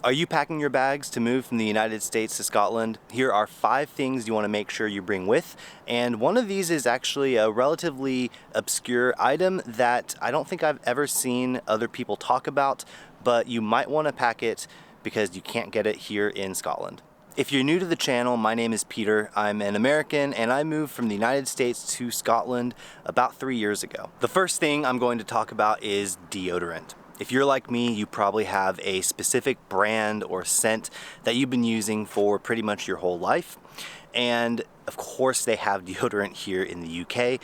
Are you packing your bags to move from the United States to Scotland? Here are 5 things you want to make sure you bring with, and one of these is actually a relatively obscure item that I don't think I've ever seen other people talk about, but you might want to pack it because you can't get it here in Scotland. If you're new to the channel, my name is Peter. I'm an American and I moved from the United States to Scotland about 3 years ago. The first thing I'm going to talk about is deodorant. If you're like me, you probably have a specific brand or scent that you've been using for pretty much your whole life. And of course they have deodorant here in the UK,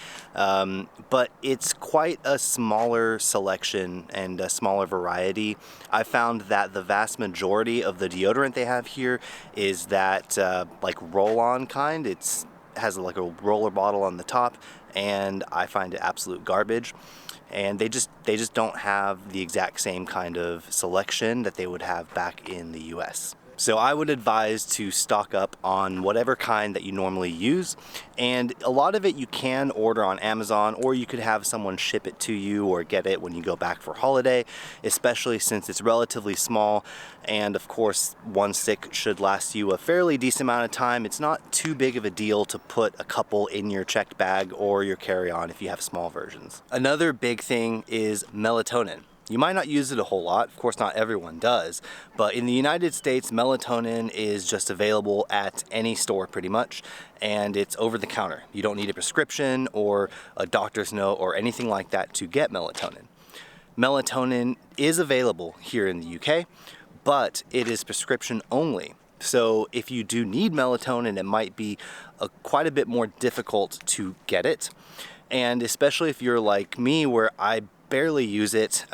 but it's quite a smaller selection and a smaller variety. I found that the vast majority of the deodorant they have here is that like roll-on kind. It has like a roller bottle on the top, and I find it absolute garbage. And they just don't have the exact same kind of selection that they would have back in the US. So I would advise to stock up on whatever kind that you normally use, and a lot of it you can order on Amazon, or you could have someone ship it to you or get it when you go back for holiday, especially since it's relatively small, and of course one stick should last you a fairly decent amount of time. It's not too big of a deal to put a couple in your checked bag or your carry-on if you have small versions. Another big thing is melatonin. You might not use it a whole lot, of course not everyone does, but in the United States, melatonin is just available at any store pretty much, and it's over the counter. You don't need a prescription or a doctor's note or anything like that to get melatonin. Melatonin is available here in the UK, but it is prescription only. So if you do need melatonin, it might be quite a bit more difficult to get it, and especially if you're like me where I barely use it,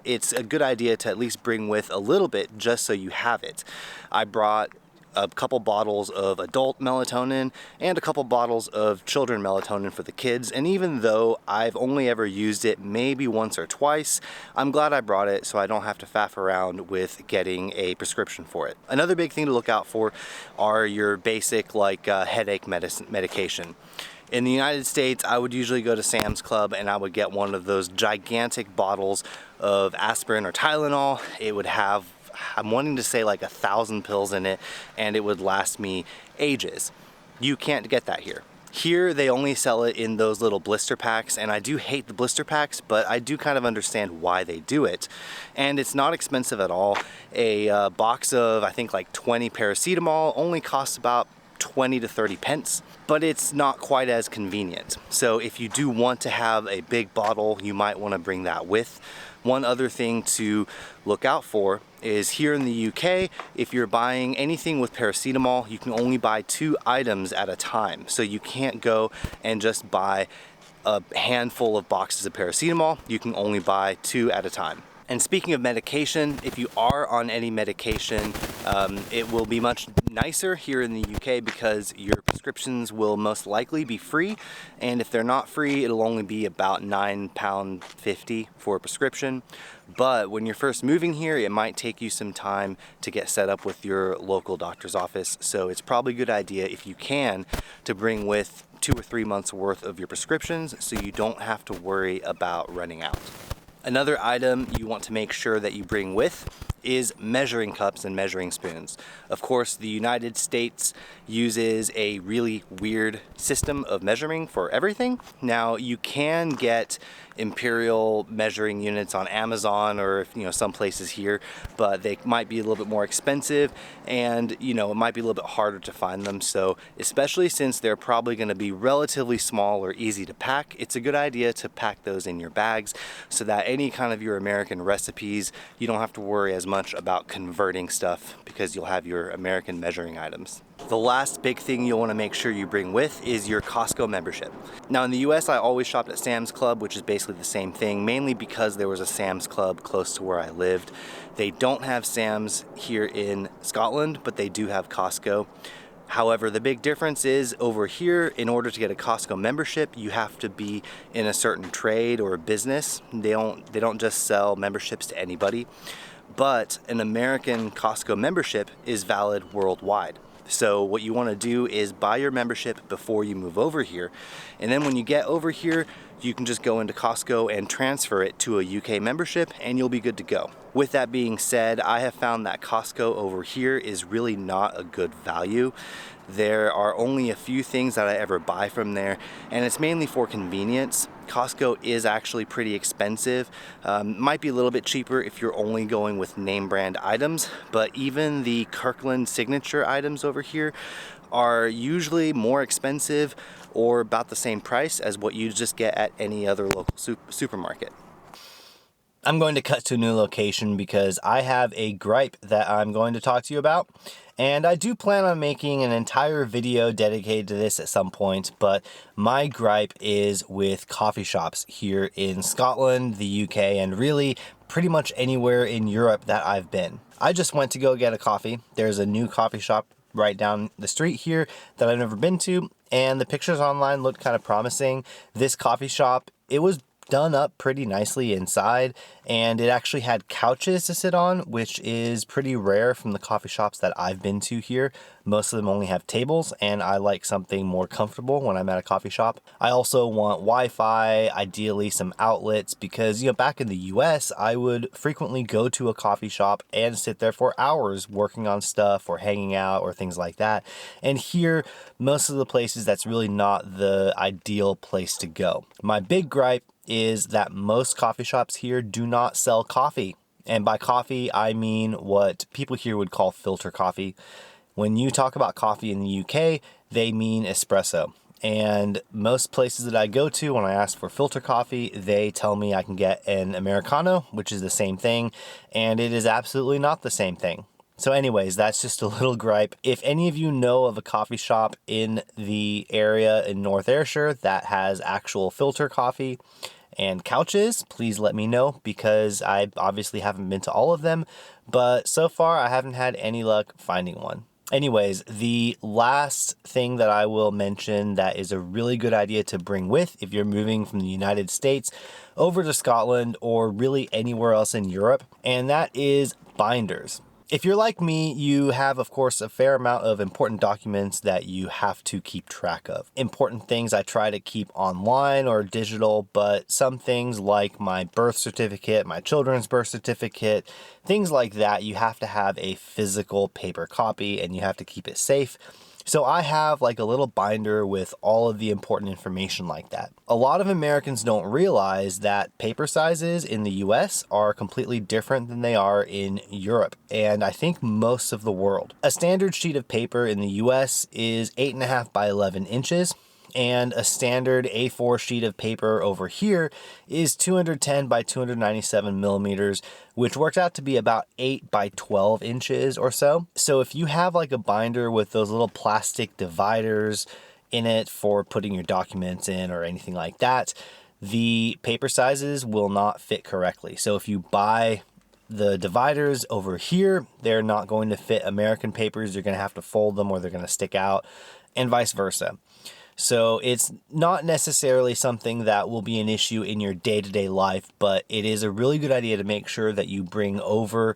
it's a good idea to at least bring with a little bit just so you have it. I brought a couple bottles of adult melatonin and a couple bottles of children melatonin for the kids, and even though I've only ever used it maybe once or twice, I'm glad I brought it so I don't have to faff around with getting a prescription for it. Another big thing to look out for are your basic like headache medication. In the United States, I would usually go to Sam's Club and I would get one of those gigantic bottles of aspirin or Tylenol. It would have, I'm wanting to say like 1,000 pills in it, and it would last me ages. You can't get that here. Here they only sell it in those little blister packs, and I do hate the blister packs, but I do kind of understand why they do it. And it's not expensive at all. A box of I think like 20 paracetamol only costs about 20 to 30 pence, but it's not quite as convenient. So if you do want to have a big bottle, you might want to bring that with. One other thing to look out for is here in the UK, if you're buying anything with paracetamol, you can only buy 2 items at a time. So you can't go and just buy a handful of boxes of paracetamol. You can only buy 2 at a time. And speaking of medication, if you are on any medication, it will be much nicer here in the UK because your prescriptions will most likely be free, and if they're not free, it'll only be about £9.50 for a prescription. But when you're first moving here, it might take you some time to get set up with your local doctor's office, so it's probably a good idea if you can to bring with 2 or 3 months worth of your prescriptions so you don't have to worry about running out. Another item you want to make sure that you bring with is measuring cups and measuring spoons. Of course, the United States uses a really weird system of measuring for everything. Now, you can get imperial measuring units on Amazon or some places here, but they might be a little bit more expensive, and it might be a little bit harder to find them. So especially since they're probably going to be relatively small or easy to pack, it's a good idea to pack those in your bags so that any kind of your American recipes, you don't have to worry as much about converting stuff because you'll have your American measuring items. The last big thing you'll want to make sure you bring with is your Costco membership. Now in the US, I always shopped at Sam's Club, which is basically the same thing, mainly because there was a Sam's Club close to where I lived. They don't have Sam's here in Scotland, but they do have Costco. However, the big difference is over here, in order to get a Costco membership, you have to be in a certain trade or business. They don't just sell memberships to anybody, but an American Costco membership is valid worldwide. So what you want to do is buy your membership before you move over here, and then when you get over here, you can just go into Costco and transfer it to a UK membership and you'll be good to go. With that being said, I have found that Costco over here is really not a good value. There are only a few things that I ever buy from there, and it's mainly for convenience. Costco is actually pretty expensive. Might be a little bit cheaper if you're only going with name brand items, but even the Kirkland signature items over here are usually more expensive or about the same price as what you just get at any other local supermarket. I'm going to cut to a new location because I have a gripe that I'm going to talk to you about. And I do plan on making an entire video dedicated to this at some point, but my gripe is with coffee shops here in Scotland, the UK, and really pretty much anywhere in Europe that I've been. I just went to go get a coffee. There's a new coffee shop right down the street here that I've never been to, and the pictures online looked kind of promising. This coffee shop, it was done up pretty nicely inside, and it actually had couches to sit on, which is pretty rare from the coffee shops that I've been to here. Most of them only have tables, and I like something more comfortable when I'm at a coffee shop. I also want Wi-Fi, ideally some outlets, because back in the US, I would frequently go to a coffee shop and sit there for hours working on stuff or hanging out or things like that. And here, most of the places, that's really not the ideal place to go. My big gripe is that most coffee shops here do not sell coffee. And by coffee, I mean what people here would call filter coffee. When you talk about coffee in the UK, they mean espresso. And most places that I go to, when I ask for filter coffee, they tell me I can get an Americano, which is the same thing, and it is absolutely not the same thing. So anyways, that's just a little gripe. If any of you know of a coffee shop in the area in North Ayrshire that has actual filter coffee and couches, please let me know, because I obviously haven't been to all of them, but so far I haven't had any luck finding one. Anyways, the last thing that I will mention that is a really good idea to bring with if you're moving from the United States over to Scotland or really anywhere else in Europe, and that is binders. If you're like me, you have, of course, a fair amount of important documents that you have to keep track of. Important things I try to keep online or digital, but some things like my birth certificate, my children's birth certificate, things like that, you have to have a physical paper copy and you have to keep it safe. So I have like a little binder with all of the important information like that. A lot of Americans don't realize that paper sizes in the US are completely different than they are in Europe, and I think most of the world. A standard sheet of paper in the US is 8.5 by 11 inches. And a standard A4 sheet of paper over here is 210 by 297 millimeters, which works out to be about 8 by 12 inches or so. So if you have like a binder with those little plastic dividers in it for putting your documents in or anything like that, the paper sizes will not fit correctly. So if you buy the dividers over here, they're not going to fit American papers. You're going to have to fold them or they're going to stick out, and vice versa. So it's not necessarily something that will be an issue in your day-to-day life, but it is a really good idea to make sure that you bring over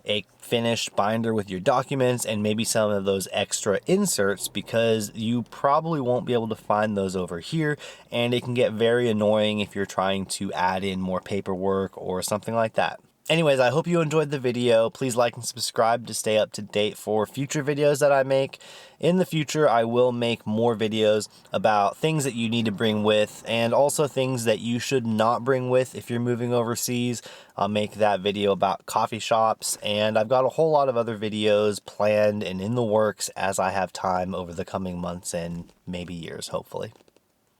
a finished binder with your documents and maybe some of those extra inserts, because you probably won't be able to find those over here, and it can get very annoying if you're trying to add in more paperwork or something like that. Anyways, I hope you enjoyed the video. Please like and subscribe to stay up to date for future videos that I make. In the future, I will make more videos about things that you need to bring with and also things that you should not bring with if you're moving overseas. I'll make that video about coffee shops, and I've got a whole lot of other videos planned and in the works as I have time over the coming months and maybe years, hopefully.